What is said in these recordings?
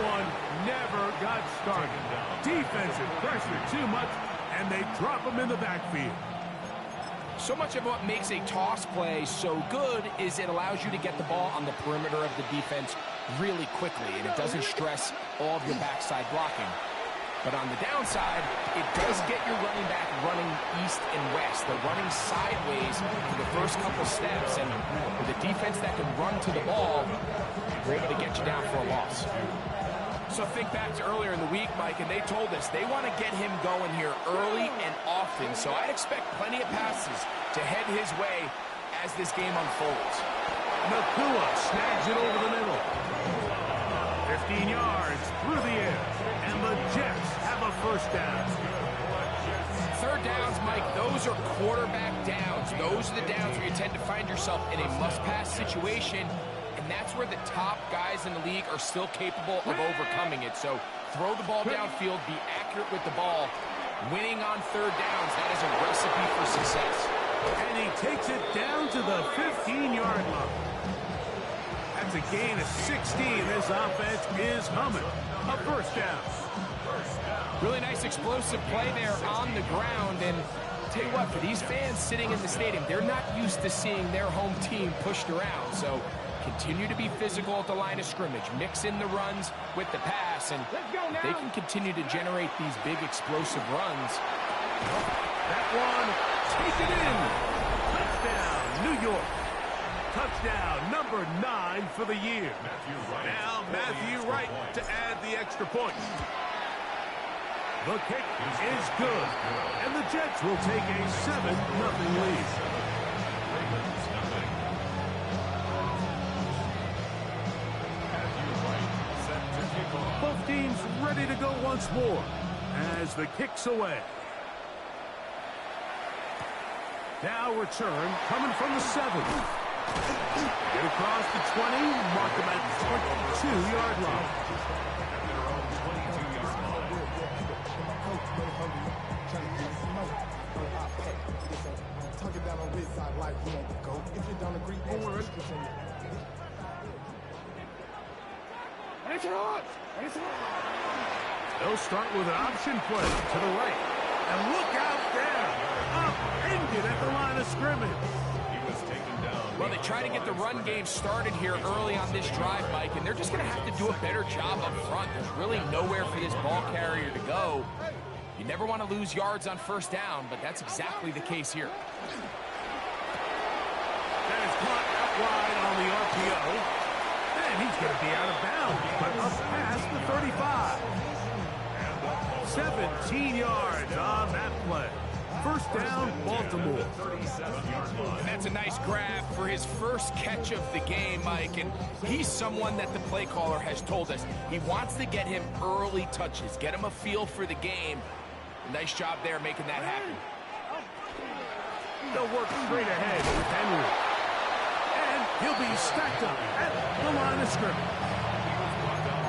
one never got started. Defensive pressure too much, and they drop him in the backfield. So much of what makes a toss play so good is it allows you to get the ball on the perimeter of the defense really quickly, and it doesn't stress all of your backside blocking. But on the downside, it does get your running back running east and west. They're running sideways for the first couple steps, and with a defense that can run to the ball, they're able to get you down for a loss. So think back to earlier in the week, Mike, and they told us they want to get him going here early and often. So I'd expect plenty of passes to head his way as this game unfolds. Nacua snags it over the middle. 15 yards through the air, and the Jets have a first down. Third downs, Mike, those are quarterback downs. Those are the downs where you tend to find yourself in a must-pass situation, and that's where the top guys in the league are still capable of overcoming it. So throw the ball downfield, be accurate with the ball. Winning on third downs, that is a recipe for success. And he takes it down to the 15-yard line. That's a gain of 16. This offense is humming. A first down. Really nice explosive play there on the ground. And tell you what, for these fans sitting in the stadium, they're not used to seeing their home team pushed around. So continue to be physical at the line of scrimmage. Mix in the runs with the pass. And if they can continue to generate these big explosive runs. That one, take it in. Touchdown, New York. Touchdown number 9 for the year. Now Matthew Wright to add the extra point. The kick is good, and the Jets will take a 7-0 lead. Both teams ready to go once more as the kick's away. Now return coming from the 7. Get across the 20, mark them at the 22-yard line. They'll start with an option play to the right. And look out there, upended at the line of scrimmage. Well, they try to get the run game started here early on this drive, Mike, and they're just going to have to do a better job up front. There's really nowhere for this ball carrier to go. You never want to lose yards on first down, but that's exactly the case here. That is caught out wide on the RPO. And he's going to be out of bounds, but up past the 35. 17 yards on that play. First down, Baltimore. And that's a nice grab for his first catch of the game, Mike. And he's someone that the play caller has told us he wants to get him early touches, get him a feel for the game. Nice job there making that happen. They'll work straight ahead with Henry. And he'll be stacked up at the line of scrimmage.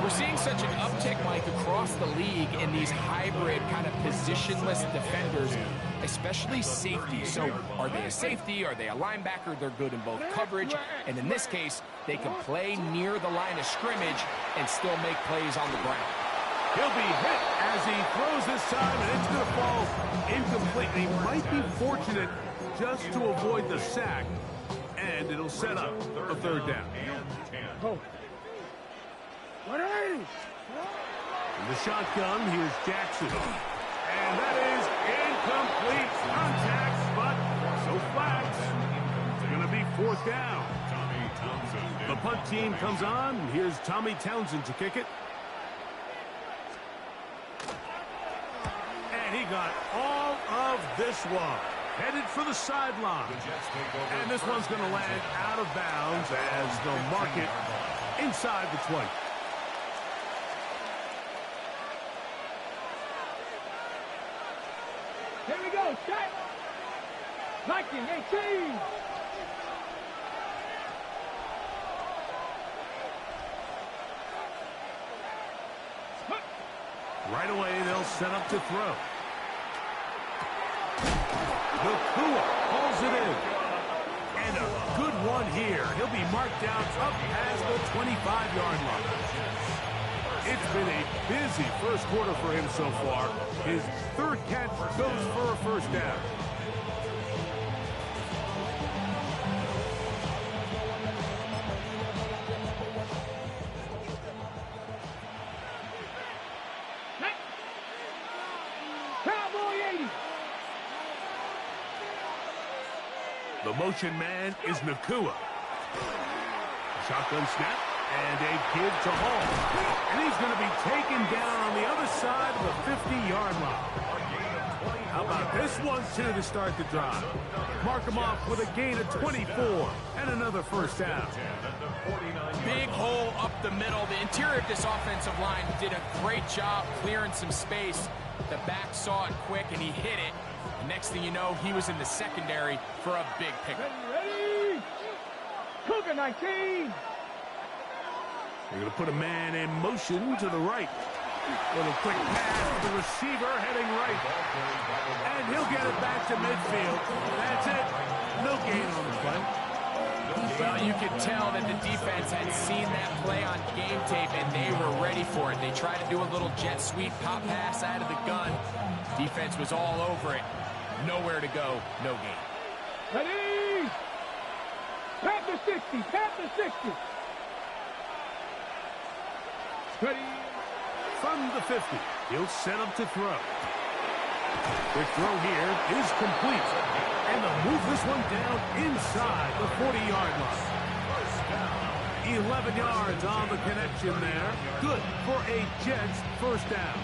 We're seeing such an uptick, Mike, across the league in these hybrid kind of positionless defenders, especially safety. So are they a safety? Are they a linebacker? They're good in both coverage. And in this case, they can play near the line of scrimmage and still make plays on the ground. He'll be hit as he throws this time, and it's going to fall incomplete. He might be fortunate just to avoid the sack, and it'll set up a third down. In the shotgun, here's Jackson. And that is incomplete contact, but so flags. It's going to be fourth down. The punt team comes on, and here's Tommy Townsend to kick it. And he got all of this one. Headed for the sideline. And this one's going to land out of bounds as they'll mark it inside the 20. Here we go, set. 1918. Right away, they'll set up to throw. Nacua pulls it in. And a good one here. He'll be marked down up past the 25-yard line. It's been a busy first quarter for him so far. His third catch goes for a first down. The motion man is Nacua. Shotgun snap and a give to Hall. And he's going to be taken down on the other side of the 50-yard line. How about this one, too, to start the drive? Mark him off with a gain of 24 and another first down. Big hole up the middle. The interior of this offensive line did a great job clearing some space. The back saw it quick, and he hit it. Next thing you know, he was in the secondary for a big pickup. Ready? Cougar 19. They're going to put a man in motion to the right. Little quick pass to the receiver heading right. And he'll get it back to midfield. That's it. No gain on the play. Well, you could tell that the defense had seen that play on game tape, and they were ready for it. They tried to do a little jet sweep pop pass out of the gun. Defense was all over it. Nowhere to go, no gain. Ready? Tap the 60, tap the 60. Ready? From the 50, he'll set up to throw. Quick throw here is complete. And they'll move this one down inside the 40-yard line. 11 yards on the connection there. Good for a Jets first down.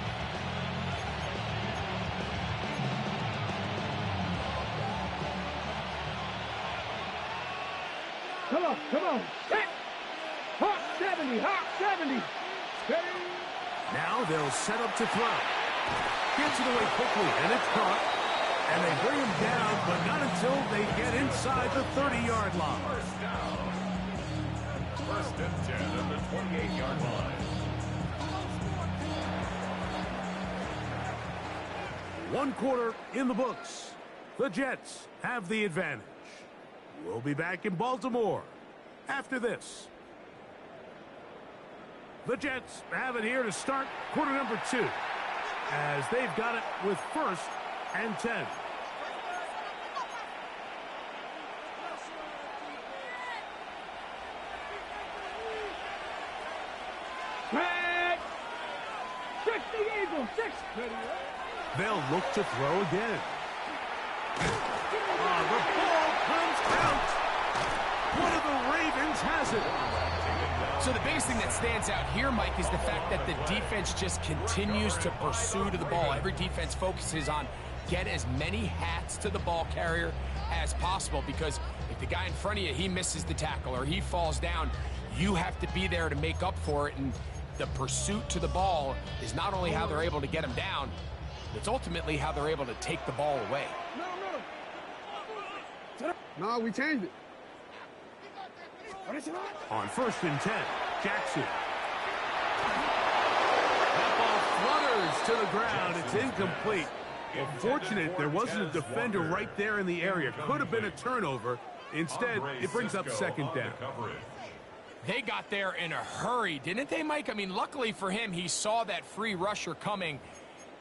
Come on. Set. Hawk 70, Hawk 70. Ready? Now they'll set up to throw. Gets it away quickly, and it's caught. And they bring him down, but not until they get inside the 30-yard line. First and 10 at the 28-yard line. 1 quarter in the books. The Jets have the advantage. We'll be back in Baltimore after this. The Jets have it here to start quarter number 2, as they've got it with first and 10. Track. 60 Eagles, 6. Ready? They'll look to throw again. The ball comes out. One of the Ravens has it. So the biggest thing that stands out here, Mike, is the fact that the defense just continues to pursue to the ball. Every defense focuses on get as many hats to the ball carrier as possible, because if the guy in front of you, he misses the tackle or he falls down, you have to be there to make up for it. And the pursuit to the ball is not only how they're able to get him down, it's ultimately how they're able to take the ball away. No, we changed it. On first and 10, Jackson. That ball flutters to the ground. It's incomplete. Well, fortunate there wasn't a defender right there in the area. Could have been a turnover. Instead, it brings up second down. They got there in a hurry, didn't they, Mike? I mean, luckily for him, he saw that free rusher coming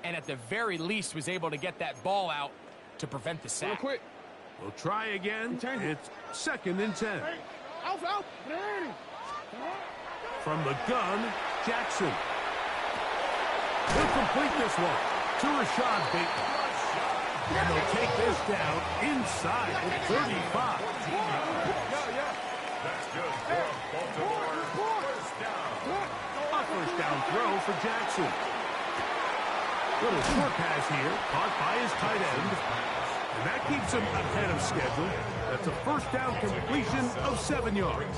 and at the very least was able to get that ball out to prevent the sack. Quick. We'll try again. It's second and 10. Out. From the gun, Jackson. He'll complete this one to Rashad Bateman. And they'll take this down inside the 35. That's good for Baltimore. First down. A first down throw for Jackson. Little short pass here, caught by his tight end. And that keeps him ahead of schedule. That's a first down completion of 7 yards.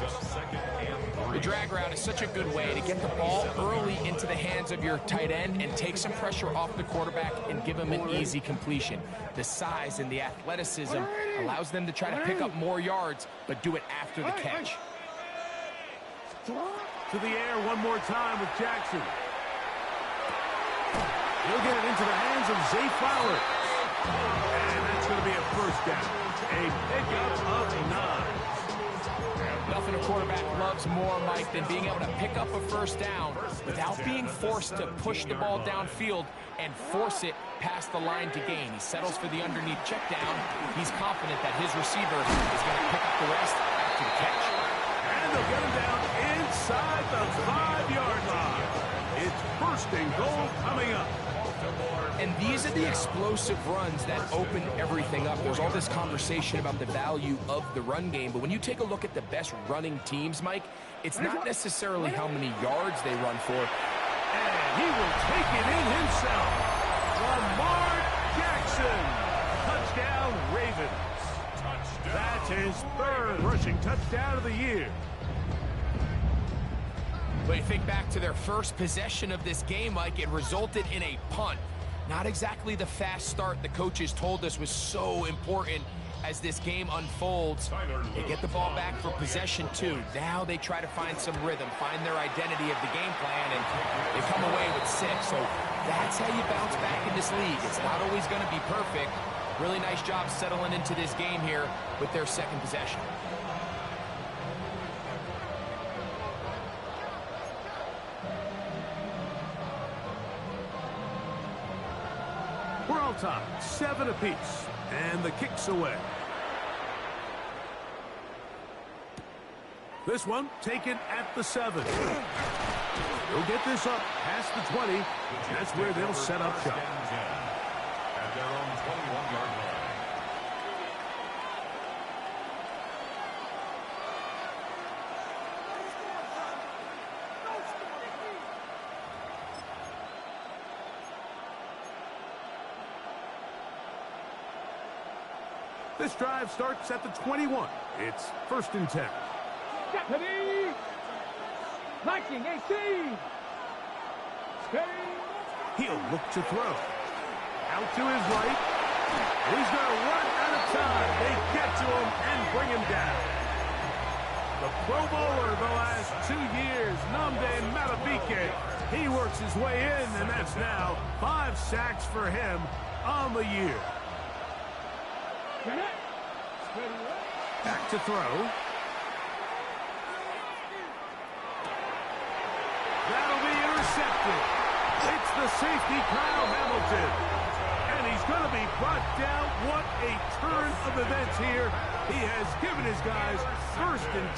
The drag route is such a good way to get the ball early into the hands of your tight end and take some pressure off the quarterback and give him an easy completion. The size and the athleticism allows them to try to pick up more yards, but do it after the catch. To the air one more time with Jackson. He'll get it into the hands of Zay Flowers. And that's going to be a first down. A pickup of 9. Nothing a quarterback loves more, Mike, than being able to pick up a first down without being forced to push the ball downfield and force it past the line to gain. He settles for the underneath check down. He's confident that his receiver is going to pick up the rest after the catch. And they'll get him down inside the 5-yard line. It's first and goal coming up. And these are the explosive runs that open everything up. There's all this conversation about the value of the run game, but when you take a look at the best running teams, Mike, it's not necessarily how many yards they run for. And he will take it in himself. Lamar Jackson. Touchdown, Ravens. That's his third rushing touchdown of the year. But you think back to their first possession of this game, Mike, it resulted in a punt. Not exactly the fast start the coaches told us was so important as this game unfolds. They get the ball back for possession 2. Now they try to find some rhythm, find their identity of the game plan, and they come away with 6. So that's how you bounce back in this league. It's not always going to be perfect. Really nice job settling into this game here with their second possession. We're all tied, 7 apiece, and the kick's away. This one taken at the 7. They'll get this up past the 20. That's where they'll set up shop. At their own 21-yard line. This drive starts at the 21. It's first and 10. Deputy! Viking 18! Steady! He'll look to throw. Out to his right. He's going to run out of time. They get to him and bring him down. The Pro Bowler the last 2 years, Nnamdi Madubuike. He works his way in, and that's now 5 sacks for him on the year. Back to throw. That'll be intercepted. It's the safety, Kyle Hamilton. And he's going to be brought down. What a turn of events here. He has given his guys first and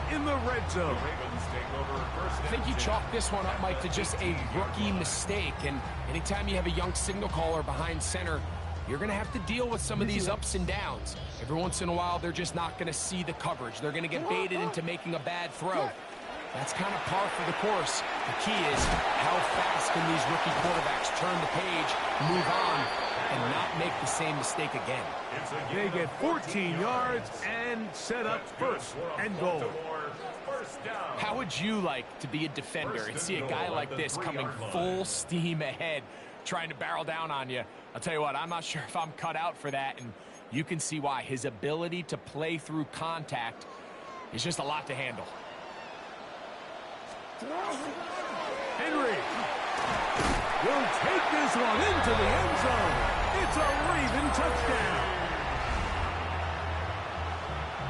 10 in the red zone. I think you chalk this one up, Mike, to just a rookie mistake. And anytime you have a young signal caller behind center, you're going to have to deal with some of these ups and downs. Every once in a while, they're just not going to see the coverage. They're going to get baited into making a bad throw. That's kind of par for the course. The key is how fast can these rookie quarterbacks turn the page, move on, and not make the same mistake again. They get 14 yards and set up first and goal. How would you like to be a defender and see a guy like this coming full steam ahead, trying to barrel down on you? I'll tell you what, I'm not sure if I'm cut out for that, and you can see why. His ability to play through contact is just a lot to handle. Henry will take this one into the end zone. It's a Raven touchdown.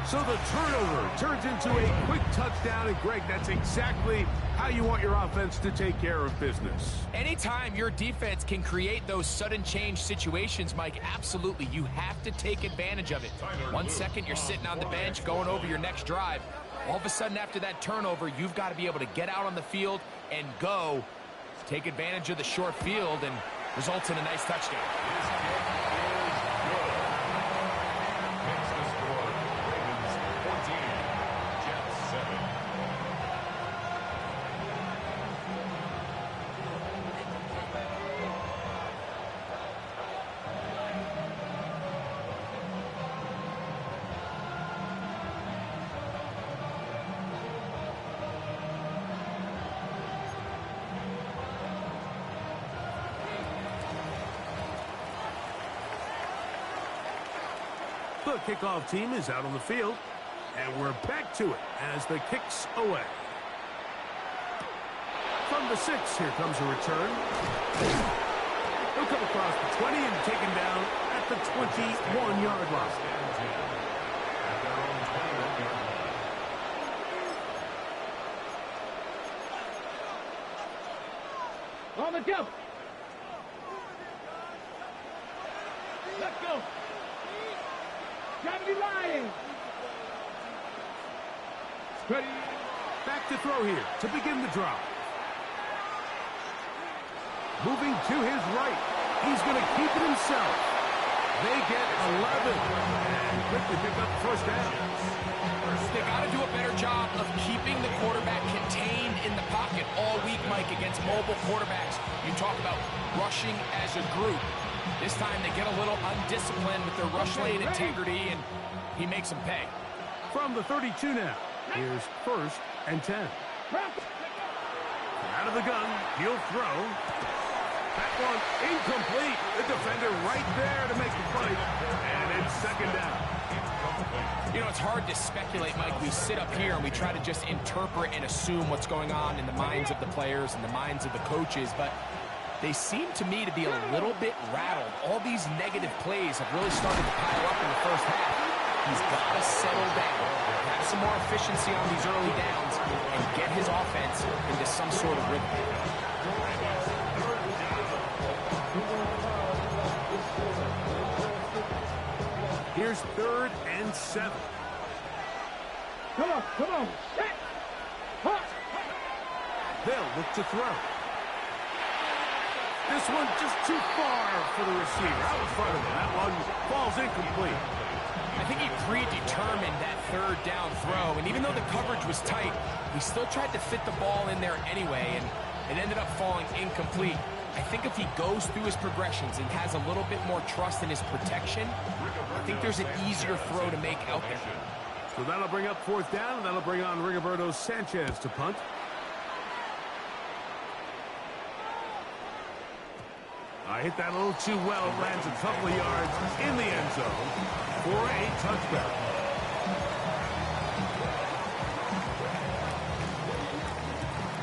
So the turnover turns into a quick touchdown, and Greg, that's exactly how you want your offense to take care of business. Anytime your defense can create those sudden change situations, Mike, absolutely, you have to take advantage of it. 1 second, you're sitting on the bench, going over your next drive. All of a sudden, after that turnover, you've got to be able to get out on the field and go, take advantage of the short field, and results in a nice touchdown. The kickoff team is out on the field, and we're back to it as the kick's away. From the 6, here comes a return. He'll come across the 20 and taken down at the 21-yard line. On the jump. Let's go. Gravity line. Ready. Back to throw here to begin the drive. Moving to his right. He's going to keep it himself. They get 11 and quickly pick up the first down. They got to do a better job of keeping the quarterback contained in the pocket all week, Mike, against mobile quarterbacks. You talk about rushing as a group. This time they get a little undisciplined with their rush lane integrity, and he makes them pay. From the 32 now, here's 1st and 10. Out of the gun, he'll throw. That one incomplete. The defender right there to make the play, and it's 2nd down. You know, it's hard to speculate, Mike. We sit up here and we try to just interpret and assume what's going on in the minds of the players and the minds of the coaches, but they seem to me to be a little bit rattled. All these negative plays have really started to pile up in the first half. He's got to settle down, have some more efficiency on these early downs, and get his offense into some sort of rhythm. Here's 3rd and 7. Come on, come on. Set. Hot. They'll look to throw. This one just too far for the receiver. Out in front of him. That one falls incomplete. I think he predetermined that 3rd down throw, and even though the coverage was tight, he still tried to fit the ball in there anyway, and it ended up falling incomplete. I think if he goes through his progressions and has a little bit more trust in his protection, I think there's an easier throw to make out there. So that'll bring up 4th down, and that'll bring on Rigoberto Sanchez to punt. I hit that a little too well. Lands a couple of yards in the end zone for a touchdown.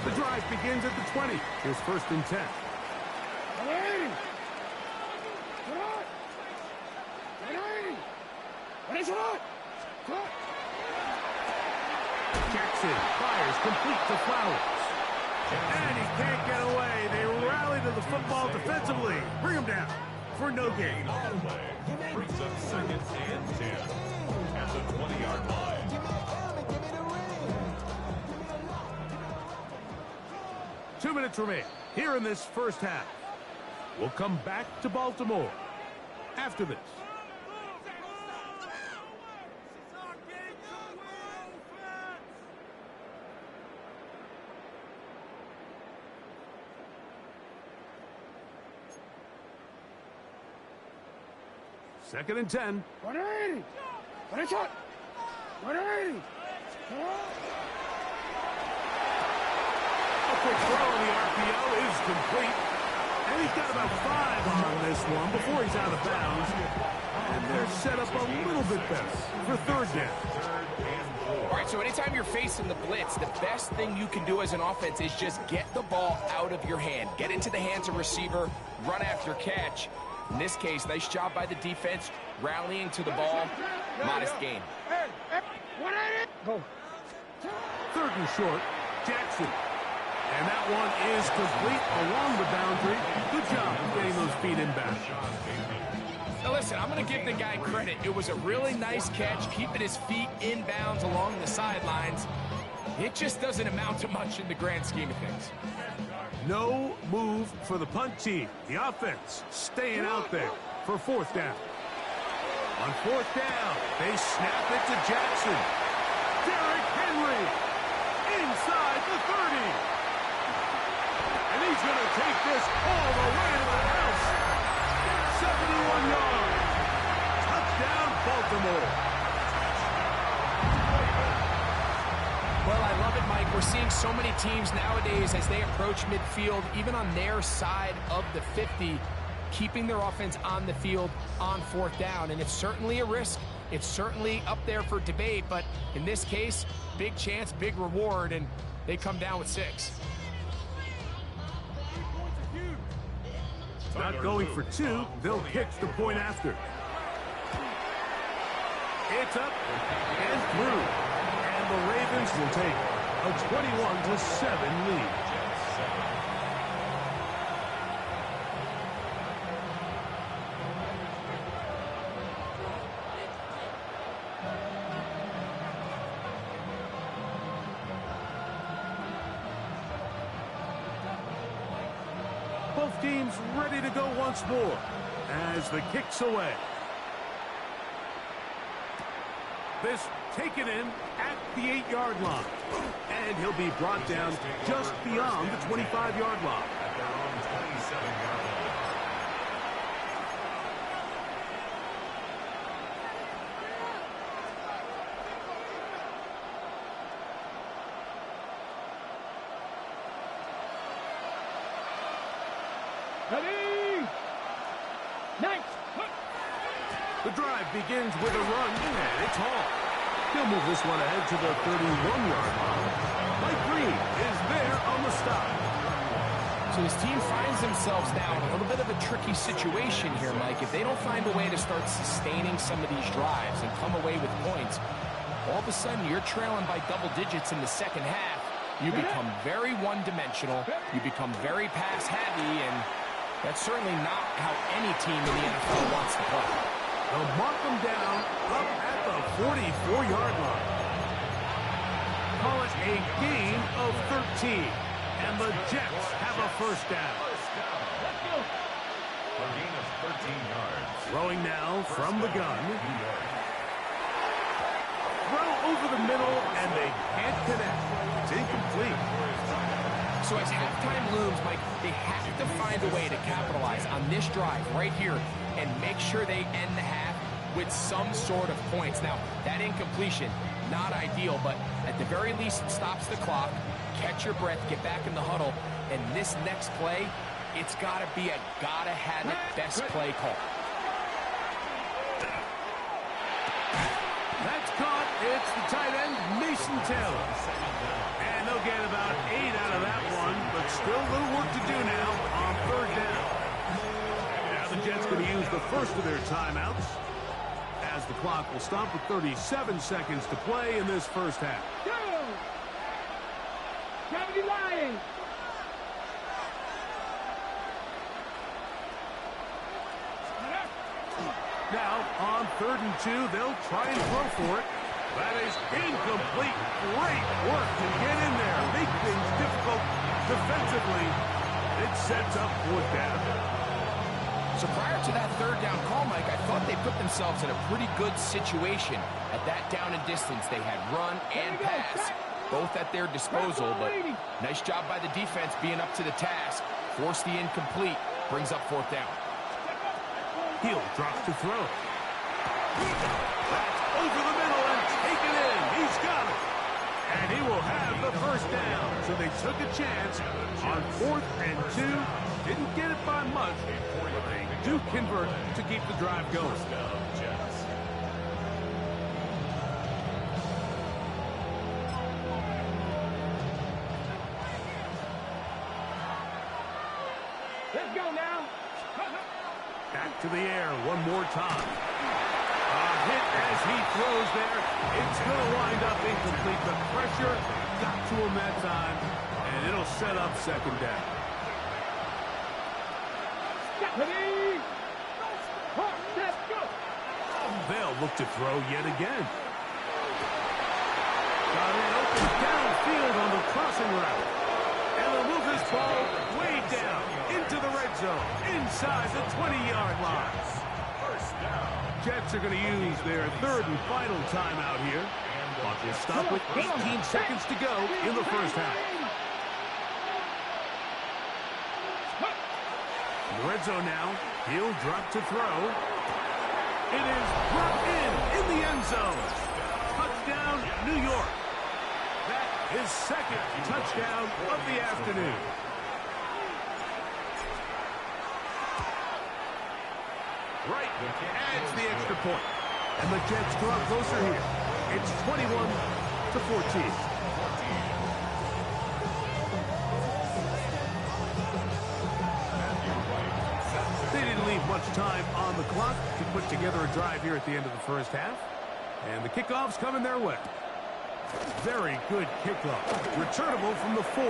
The drive begins at the 20. Here's 1st and 10. Jackson fires complete to Flowers. And he can't get away. They rally to the football defensively. Bring him down for no gain. Brings up 2nd and 10 at the 20-yard line. 2 minutes remain here in this first half. We'll come back to Baltimore after this. Second and 10. 180. 180. A quick throw on the RPO is complete. And he's got about 5 on this one before he's out of bounds. And they're set up a little bit better for 3rd down. All right, so anytime you're facing the blitz, the best thing you can do as an offense is just get the ball out of your hand. Get into the hands of receiver, run after catch. In this case, nice job by the defense, rallying to the ball. Modest gain. Go. 3rd and short, Jackson. And that one is complete along the boundary. Good job of getting those feet inbound. Now listen, I'm going to give the guy credit. It was a really nice catch, keeping his feet inbounds along the sidelines. It just doesn't amount to much in the grand scheme of things. No move for the punt team. The offense staying out there for 4th down. On 4th down, they snap it to Jackson. Derrick Henry inside the 30. And he's going to take this all the way to the house. 71 yards. Touchdown, Baltimore. Well, I love it, Mike. We're seeing so many teams nowadays as they approach midfield, even on their side of the 50, keeping their offense on the field on 4th down. And it's certainly a risk. It's certainly up there for debate. But in this case, big chance, big reward, and they come down with 6. Not going for 2. They'll pitch the point after. It's up and through. And the Ravens will take a 21-7 lead. Both teams ready to go once more as the kick's away. This taken in at the 8-yard line. And he'll be brought down just beyond the 25-yard line. At their own 27-yard line. Ready? Nice. The drive begins with a run, and it's Hall. He'll move this one ahead to the 31-yard line. Mike Green is there on the stop. So his team finds themselves now in a little bit of a tricky situation here, Mike. If they don't find a way to start sustaining some of these drives and come away with points, all of a sudden you're trailing by double digits in the second half. You become very one-dimensional. You become very pass-heavy, and that's certainly not how any team in the NFL wants to play. They'll mark them down up at the 44-yard line. Call it a gain of 13. And the Jets have a first down. A gain of 13 yards. Throwing now from the gun. Throw over the middle, and they can't connect. It's incomplete. So as halftime looms, Mike, they have to find a way to capitalize on this drive right here and make sure they end the half with some sort of points. Now, that incompletion, not ideal, but at the very least it stops the clock. Catch your breath, get back in the huddle, and this next play, it's got to be a gotta-have-it best play call. That's caught. It's the tight end, Mason Taylor. And they'll get about 8 out of that one, but still a little work to do now on third down. Now the Jets going to use the first of their timeouts as the clock will stop with 37 seconds to play in this first half. Go! Gravity Lions! Now, on 3rd and 2, they'll try and throw for it. That is incomplete. Great work to get in there. Make things difficult defensively. It sets up 4th down. So prior to that third down call, Mike, I thought they put themselves in a pretty good situation at that down and distance. They had run and pass, both at their disposal, but nice job by the defense being up to the task. Forced the incomplete, brings up 4th down. Hill drops to throw. That's over the middle and taken in. He's got it. And he will have the first down. So they took a chance on 4th and 2. Didn't get it by much, but they do convert to keep the drive going. Let's go now. Back to the air one more time. A hit as he throws there. It's going to wind up incomplete. The pressure got to him that time, and it'll set up 2nd down. Ready? Let's go. They'll look to throw yet again. Got it open downfield on the crossing route. And they'll move this ball way down into the red zone, inside the 20-yard line. Jets are going to use their 3rd and final timeout here. Clock will stop with 18 seconds to go in the first half. In the red zone now, he'll drop to throw. It is brought in the end zone. Touchdown, New York. That is 2nd touchdown of the afternoon. Right adds the extra point. And the Jets draw closer here. It's 21-14. They didn't leave much time on the clock to put together a drive here at the end of the first half. And the kickoff's coming their way. Very good kickoff. Returnable from the 4.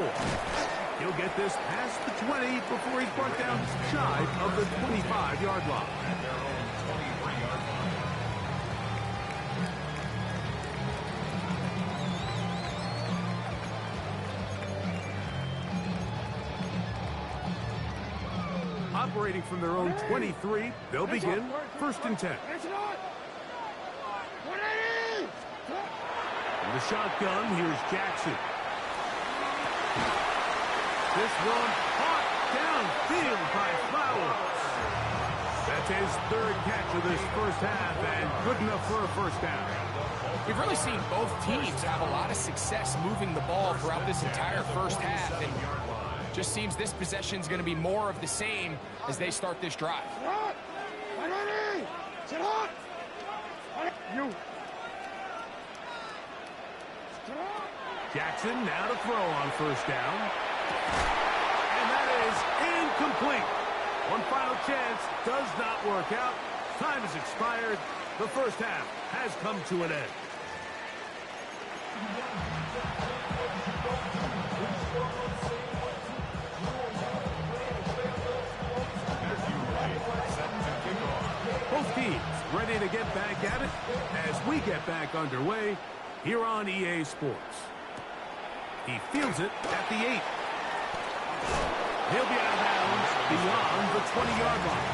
He'll get this past the 20 before he's brought down shy of the 25-yard line. operating from their own 23. They'll begin 1st and 10. In the shotgun, here's Jackson. This one caught downfield by Flowers. That's his 3rd catch of this first half, and good enough for a first down. We've really seen both teams have a lot of success moving the ball throughout this entire first half, and just seems this possession's going to be more of the same as they start this drive. Jackson now to throw on 1st down. And that is incomplete. One final chance does not work out. Time has expired. The first half has come to an end. Both teams ready to get back at it as we get back underway here on EA Sports. He fields it at the 8. He'll be out of bounds beyond the 20-yard line.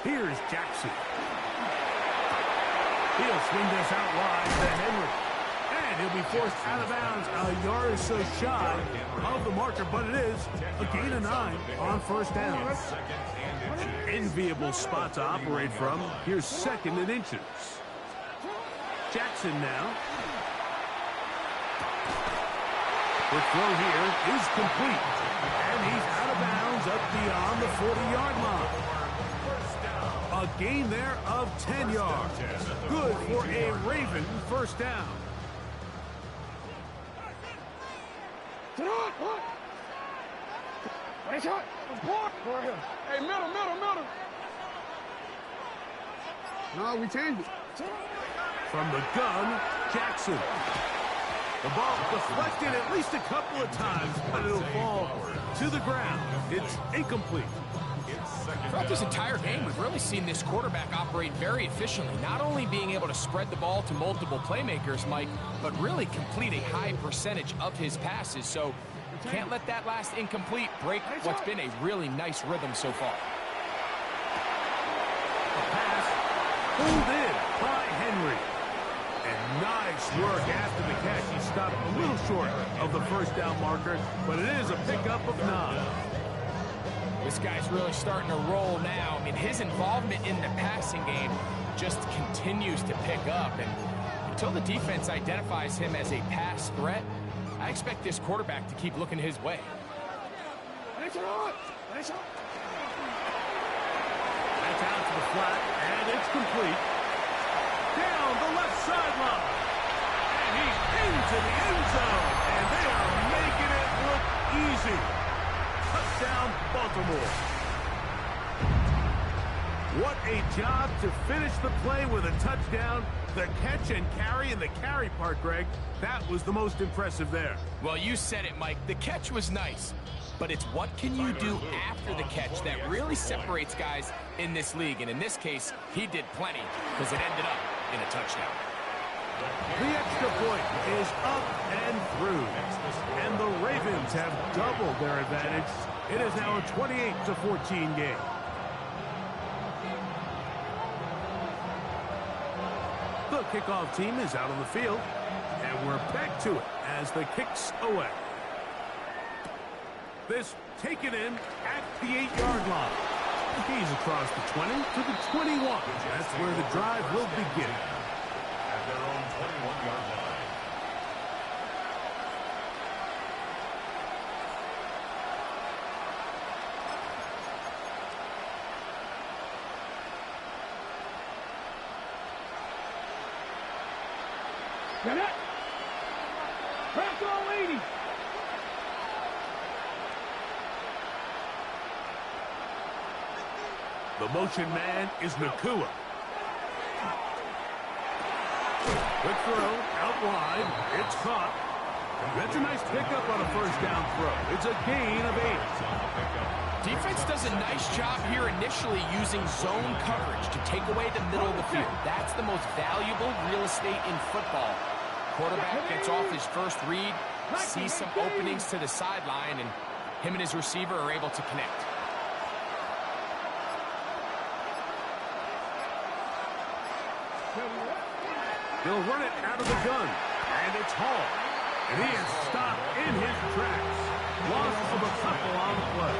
Here's Jackson. He'll swing this out wide to Henry. And he'll be forced out of bounds a yard or so shy of the marker, but it is a gain of 9 on 1st down. An enviable spot to operate from. Here's 2nd and inches. Jackson now. The throw here is complete. And he's out of bounds up beyond the 40-yard line. A gain there of 10 yards. Good for a Raven first down. Hey, middle. No, we changed it. From the gun, Jackson. The ball deflected at least a couple of times, but it'll fall to the ground. It's incomplete. Throughout this entire game, we've really seen this quarterback operate very efficiently, not only being able to spread the ball to multiple playmakers, Mike, but really complete a high percentage of his passes. So can't let that last incomplete break what's been a really nice rhythm so far. A pass pulled in by Henry. And nice work after the catch. He stopped a little short of the first down marker, but it is a pickup of 9. This guy's really starting to roll now. I mean, his involvement in the passing game just continues to pick up. And until the defense identifies him as a pass threat, I expect this quarterback to keep looking his way. That's out to the flat, and it's complete. Down the left sideline. And he's into the end zone. And they are making it look easy. Touchdown, Baltimore. What a job to finish the play with a touchdown. The catch and carry, and the carry part, Greg, that was the most impressive there. Well, you said it, Mike. The catch was nice, but it's what can you do after the catch that really separates guys in this league. And in this case, he did plenty because it ended up in a touchdown. The extra point is up and through. And the Ravens have doubled their advantage. It is now a 28-14 game. The kickoff team is out on the field. And we're back to it as the kick's away. This taken in at the 8-yard line. He's across the 20 to the 21. That's where the drive will begin. At their own 21-yard line. Get it. Press all 80. The motion man is Nakua. Quick throw, out wide. It's caught. That's a nice pickup on a first down throw. It's a gain of 8. Defense does a nice job here initially using zone coverage to take away the middle of the field. That's the most valuable real estate in football. Quarterback gets off his first read, sees some openings to the sideline, and him and his receiver are able to connect. They'll run it out of the gun, and it's Hall. And he is stopped in his tracks. Loss of a couple on the play.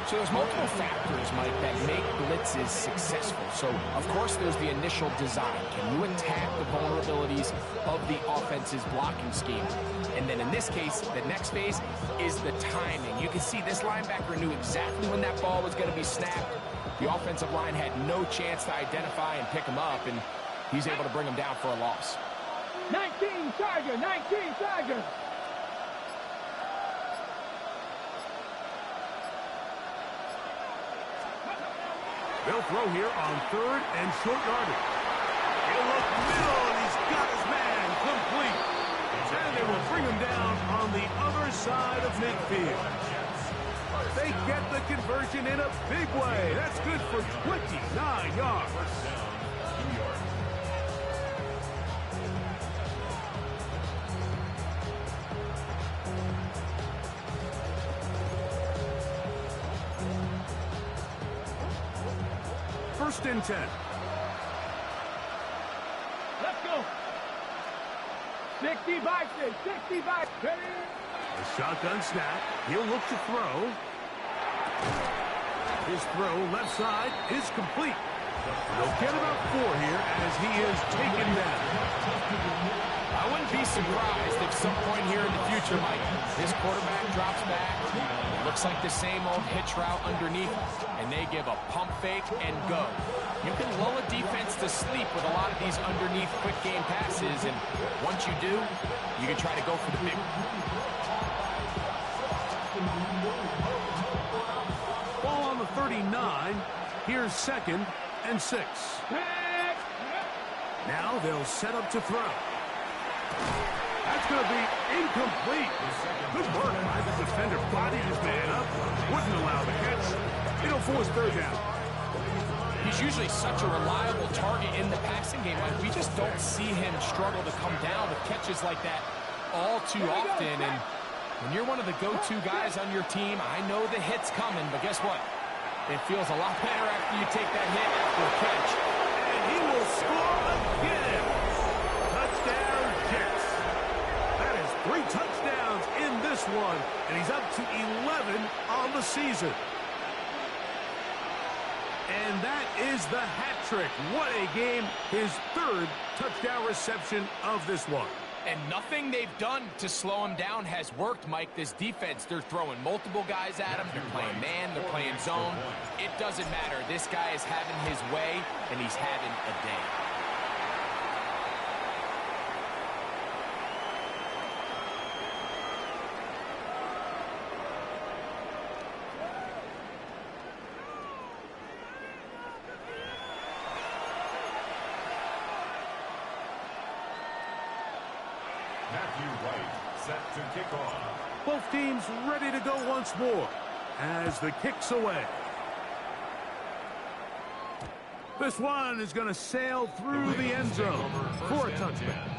So there's multiple factors, Mike, that make blitzes successful. So, of course, there's the initial design. Can you attack the vulnerabilities of the offense's blocking scheme? And then in this case, the next phase is the timing. You can see this linebacker knew exactly when that ball was going to be snapped. The offensive line had no chance to identify and pick him up, and he's able to bring him down for a loss. 19 Charger, 19 Charger. They'll throw here on 3rd and short yardage. He'll look middle, and he's got his man complete. And they will bring him down on the other side of midfield. They get the conversion in a big way. That's good for 29 yards. First and 10. Let's go. 60 by 6, 60 by 10. A shotgun snap. He'll look to throw. His throw left side is complete. They'll get about 4 here as he is taken down. I wouldn't be surprised if some point here in the future, Mike, this quarterback drops back. It looks like the same old hitch route underneath, and they give a pump fake and go. You can lull a defense to sleep with a lot of these underneath quick game passes, and once you do, you can try to go for the big one. Ball on the 39. Here's 2nd and 6. Now they'll set up to throw. That's going to be incomplete. Good work by the defender. Bodied his man up. Wouldn't allow the catch. It'll force 3rd down. He's usually such a reliable target in the passing game. Like, we just don't see him struggle to come down with catches like that all too often. And when you're one of the go-to guys on your team, I know the hit's coming, but guess what? It feels a lot better after you take that hit after a catch. And he will score again. Touchdown, Jets. That is 3 touchdowns in this one, and he's up to 11 on the season. And that is the hat trick. What a game. His 3rd touchdown reception of this one. And nothing they've done to slow him down has worked, Mike. This defense, they're throwing multiple guys at him. They're playing man, they're playing zone. It doesn't matter. This guy is having his way, and he's having a day. Matthew Wright set to kick off. Both teams ready to go once more as the kick's away. This one is going to sail through the end zone for a touchdown.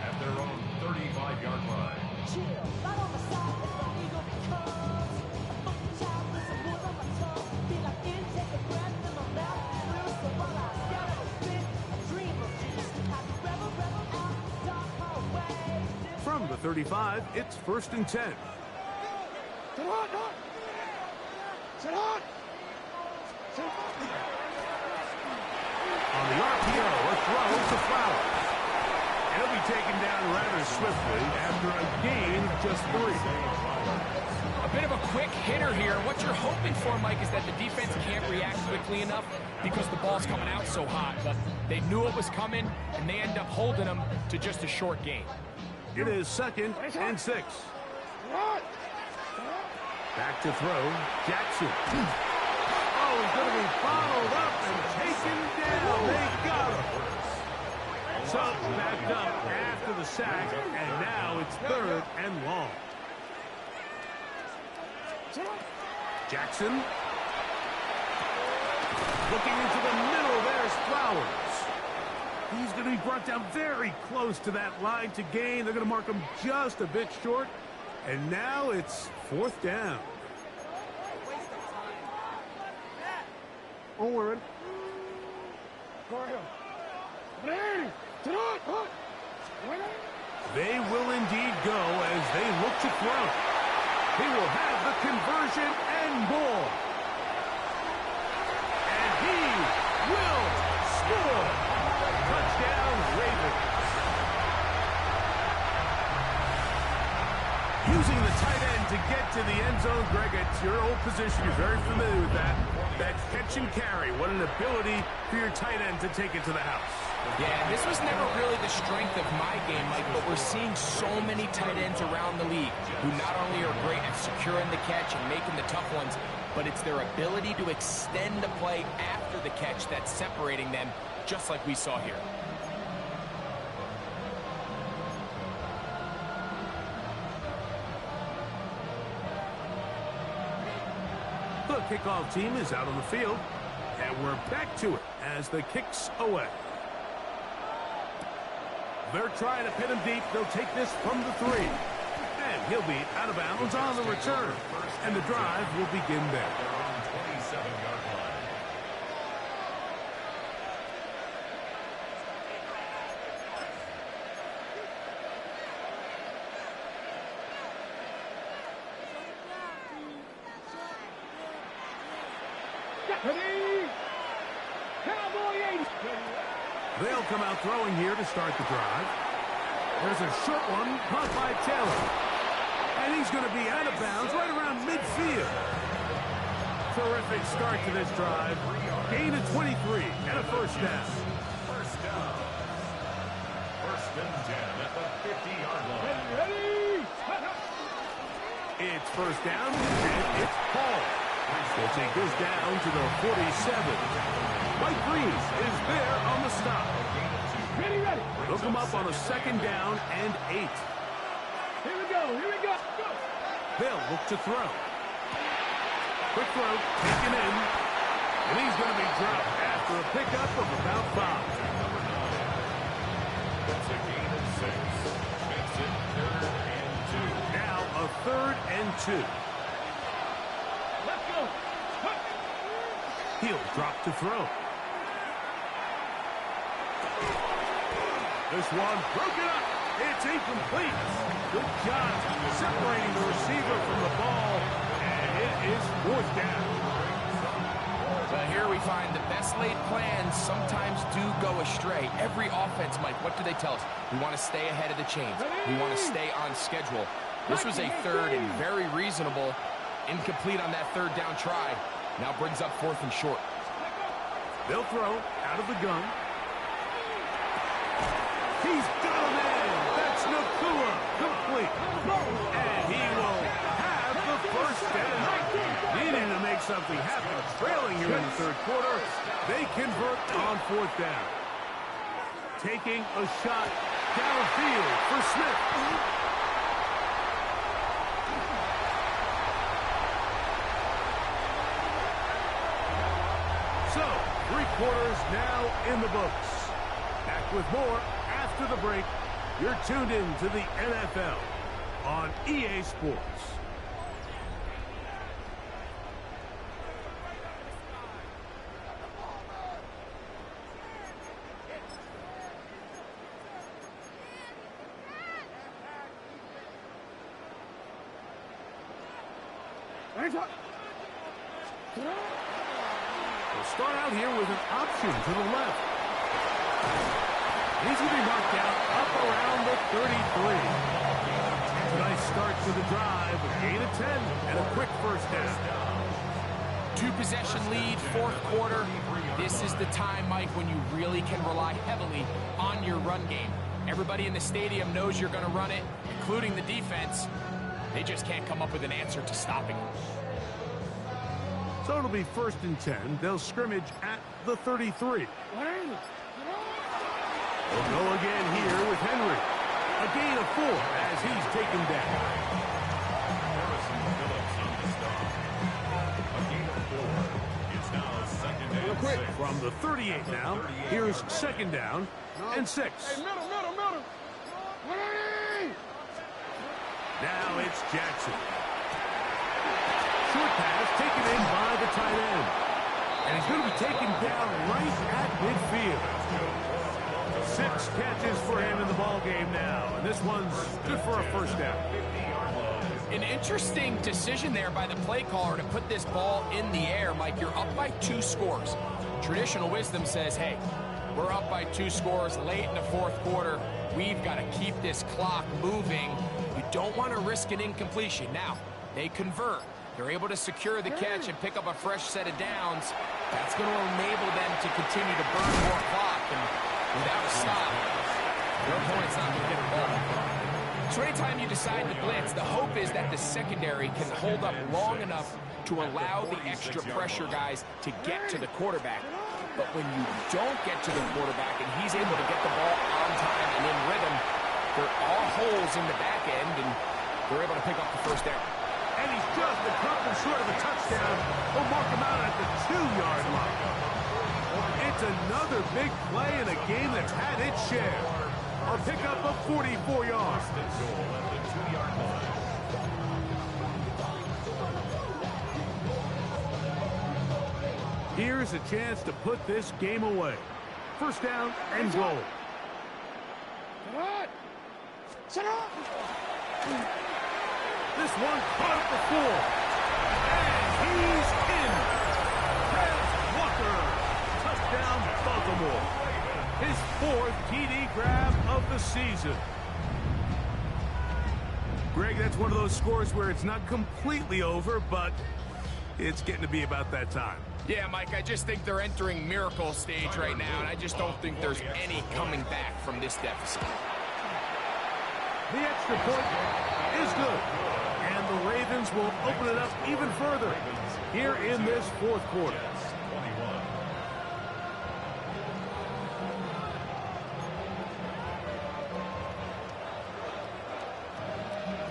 At their own 35-yard line. From the 35, it's 1st and 10. On the RPO, a throw to Flowers. He'll be taken down rather swiftly after a gain of just 3. A bit of a quick hitter here. What you're hoping for, Mike, is that the defense can't react quickly enough because the ball's coming out so hot. But they knew it was coming, and they end up holding them to just a short gain. It is 2nd and 6. Back to throw, Jackson. Oh, he's going to be followed up and taken down. They got him. So, backed up after the sack, and now it's 3rd and long. Jackson. Looking into the middle, there's Flowers. He's going to be brought down very close to that line to gain. They're going to mark him just a bit short. And now it's 4th down. Onward. They will indeed go as they look to throw. He will have the conversion and more. And he will score. Touchdown, Ravens. Using the tight end to get to the end zone, Greg, it's your old position. You're very familiar with that. That catch and carry. What an ability for your tight end to take it to the house. Yeah, this was never really the strength of my game, Mike, but we're seeing so many tight ends around the league who not only are great at securing the catch and making the tough ones, but it's their ability to extend the play after the catch that's separating them, just like we saw here. The kickoff team is out on the field, and we're back to it as the kick's away. They're trying to pin him deep. They'll take this from the 3. And he'll be out of bounds on the return. And the drive will begin there. They're on 27-yard line. They'll come out throwing here to start the drive. There's a short one caught by Taylor. And he's going to be out of bounds right around midfield. Terrific start to this drive. Gain of 23 and a 1st down. First down. 1st and 10 at the 50-yard line. It's 1st down, and it's Paul. We'll take this down to the 47. Mike Green is there on the stop. Ready. Look him up on a 2nd down and 8. Here we go. Go. They'll look to throw. Quick throw, taken in. And he's going to be dropped after a pickup of about 5. It's a gain of 6. Makes it 3rd and 2. Now a 3rd and 2. Let's go. He'll drop to throw. This one broken up. It's incomplete. Good job separating the receiver from the ball. And it is 4th down. But here we find the best laid plans sometimes do go astray. Every offense, Mike, what do they tell us? We want to stay ahead of the chains. We want to stay on schedule. This was a 3rd and very reasonable. Incomplete on that 3rd down try. Now brings up 4th and short. They'll throw out of the gun. He's got him in. That's Nakua. Complete. And he will have the 1st down. Needing to make something happen. Trailing here in the 3rd quarter. They convert on 4th down. Taking a shot downfield for Smith. So, 3 quarters now in the books. Back with more after the break. You're tuned in to the NFL on EA Sports. We'll start out here with an option to the left. He's going to be marked out up around the 33. It's a nice start to the drive, a gain of 10 and a quick 1st down. 2-possession lead, 4th quarter. This is the time, Mike, when you really can rely heavily on your run game. Everybody in the stadium knows you're going to run it, including the defense. They just can't come up with an answer to stopping it. So it'll be 1st and 10. They'll scrimmage at the 33. We'll go again here with Henry. A gain of 4 as he's taken down. Harrison Phillips on the stop. A gain of 4. It's now second and 6. From the 38 now, here's second down and 6. Hey, middle. Now it's Jackson. Short pass taken in by the tight end. And he's going to be taken down right at midfield. 6 catches for him in the ball game now. And this one's good for a first down. An interesting decision there by the play caller to put this ball in the air. Mike, you're up by 2 scores. Traditional wisdom says, hey, we're up by 2 scores late in the fourth quarter. We've got to keep this clock moving. You don't want to risk an incompletion. Now, they convert. They're able to secure the catch and pick up a fresh set of downs. That's going to enable them to continue to burn more clock. And without a stop, their opponent's not going to get a ball. So anytime you decide to blitz, the hope is that the secondary can hold up long enough to allow the extra pressure guys to get to the quarterback. But when you don't get to the quarterback and he's able to get the ball on time and in rhythm, there are holes in the back end, and they're able to pick up the first down. And he's just a couple short of a touchdown. They'll mark him out at the 2-yard line. It's another big play in a game that's had its share. A pickup of 44 yards. Here's a chance to put this game away. First down and goal. Shut up! This one caught at the 4. And he's in. Travis Walker. Touchdown, Baltimore. His 4th TD grab of the season. Greg, that's one of those scores where it's not completely over, but it's getting to be about that time. Yeah, Mike, I just think they're entering miracle stage right now, and I just don't think there's any coming back from this deficit. The extra point is good. And the Ravens will open it up even further here in this fourth quarter.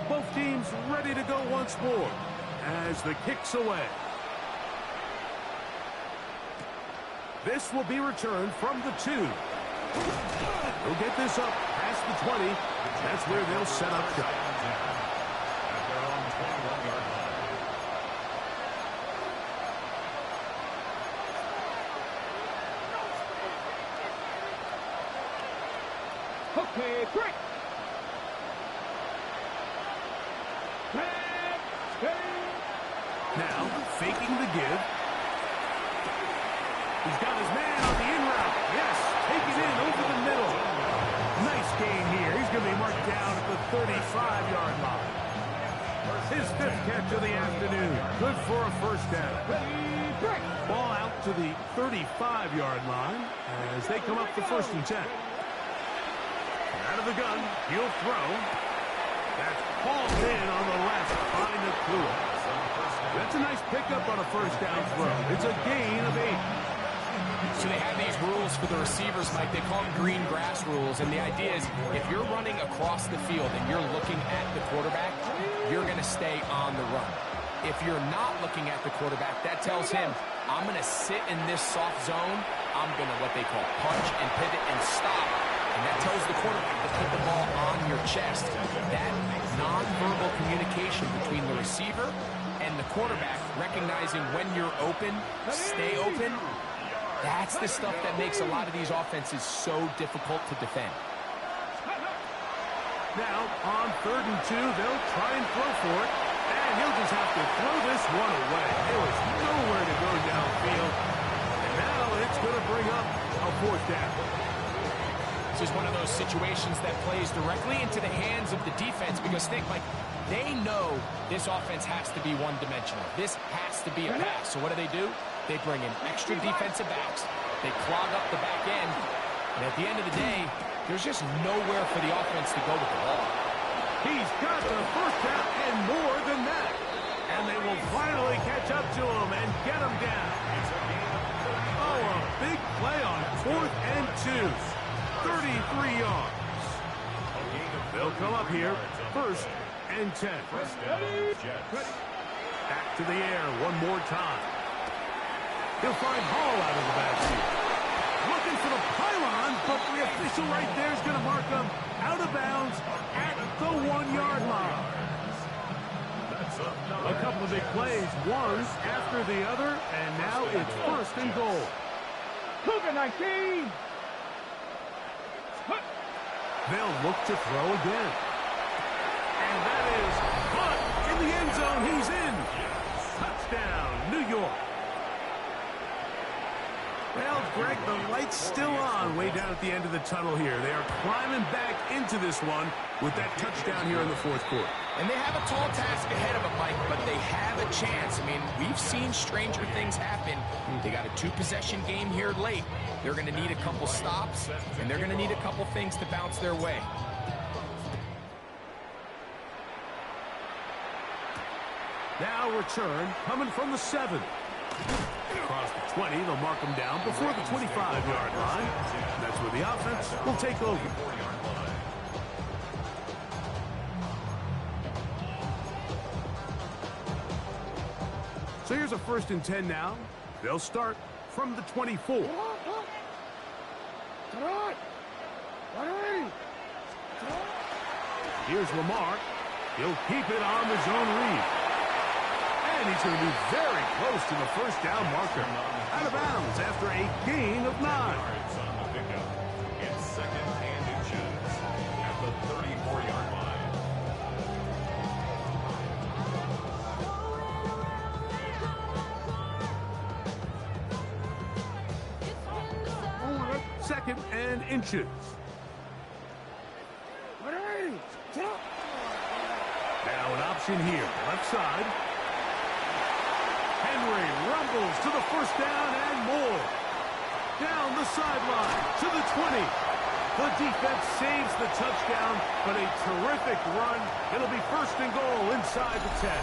Both teams ready to go once more as the kick's away. This will be returned from the 2. They'll get this up past the 20. That's where they'll set up shop. Okay, break. Now, faking the give. He's got his man on the in route. Yes, take it in over the middle. Nice gain here. He's going to be marked down at the 35-yard line. His 5th catch of the afternoon. Good for a first down. Ball out to the 35-yard line as they come up to 1st and 10. Out of the gun, he'll throw. That's hauled in on the left by Nakua. That's a nice pickup on a first down throw. It's a gain of 8. So they have these rules for the receivers, Mike. They call them green grass rules. And the idea is if you're running across the field and you're looking at the quarterback, you're going to stay on the run. If you're not looking at the quarterback, that tells him, I'm going to sit in this soft zone. I'm going to what they call punch and pivot and stop. And that tells the quarterback to put the ball on your chest. That nonverbal communication between the receiver and the quarterback, recognizing when you're open, stay open, that's the stuff that makes a lot of these offenses so difficult to defend. Now, on 3rd and 2, they'll try and throw for it. And he'll just have to throw this one away. There was nowhere to go downfield. And now it's going to bring up a 4th down. This is one of those situations that plays directly into the hands of the defense because think, like, they know this offense has to be one-dimensional. This has to be a pass. So what do? They bring in extra defensive backs. They clog up the back end. And at the end of the day, there's just nowhere for the offense to go with the ball. He's got the first down and more than that. And they will finally catch up to him and get him down. Oh, a big play on 4th and 2. 33 yards. They'll come up here, 1st and 10. Back to the air one more time. He'll find Hall out of the backfield. Looking for the pylon, but the official right there is going to mark him out of bounds at the 1-yard line. A couple of big plays, one after the other, and now it's 1st and goal. Cougar 19. They'll look to throw again. And that is caught in the end zone. He's in. Touchdown, New York. Well, Greg, the light's still on way down at the end of the tunnel here. They are climbing back into this one with that touchdown here in the 4th quarter. And they have a tall task ahead of them, Mike, but they have a chance. I mean, we've seen stranger things happen. They got a 2-possession game here late. They're going to need a couple stops, and they're going to need a couple things to bounce their way. Now return coming from the 7. Across the 20, they'll mark them down before the 25-yard line. And that's where the offense will take over. So here's a 1st and 10 now. They'll start from the 24. Here's Lamar. He'll keep it on the zone read. And he's going to be very close to the 1st down marker. Out of bounds after a gain of 9. It's 2nd and inches at the 34-yard line. Second and inches. Now an option here, left side. Henry rumbles to the 1st down and more. Down the sideline to the 20. The defense saves the touchdown, but a terrific run. It'll be 1st and goal inside the 10.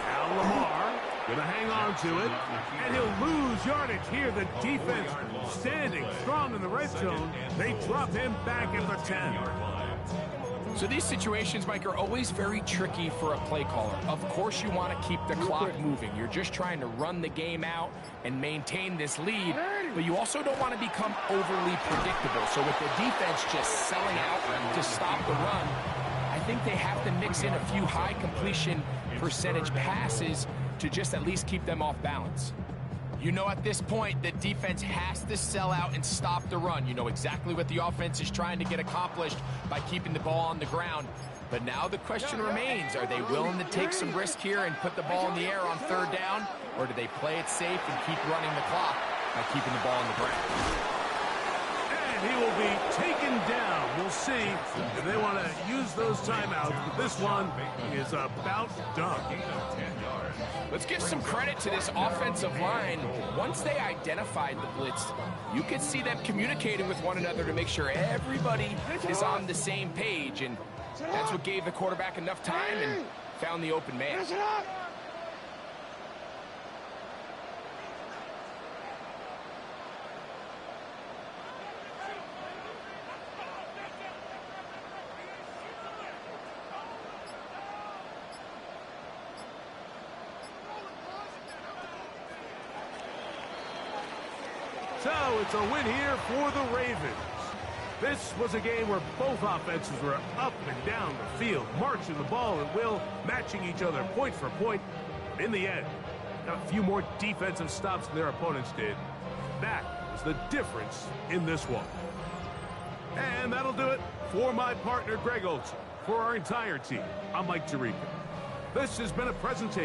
Now Lamar gonna hang on to it, and he'll lose yardage here. The defense standing strong in the red zone. They drop him back at the 10. So these situations, Mike, are always very tricky for a play caller. Of course you want to keep the clock moving. You're just trying to run the game out and maintain this lead, but you also don't want to become overly predictable. So with the defense just selling out to stop the run, I think they have to mix in a few high completion percentage passes to just at least keep them off balance. You know at this point the defense has to sell out and stop the run. You know exactly what the offense is trying to get accomplished by keeping the ball on the ground. But now the question remains, are they willing to take some risk here and put the ball in the air on 3rd down? Or do they play it safe and keep running the clock by keeping the ball on the ground? And he will be taken down. We'll see if they want to use those timeouts, but this one is about done. Let's give some credit to this offensive line. Once they identified the blitz, you could see them communicating with one another to make sure everybody is on the same page, and that's what gave the quarterback enough time and found the open man. So it's a win here for the Ravens. This was a game where both offenses were up and down the field, marching the ball at will, matching each other point for point. In the end, got a few more defensive stops than their opponents did. That was the difference in this one. And that'll do it for my partner, Greg Olson. For our entire team, I'm Mike Tirico. This has been a presentation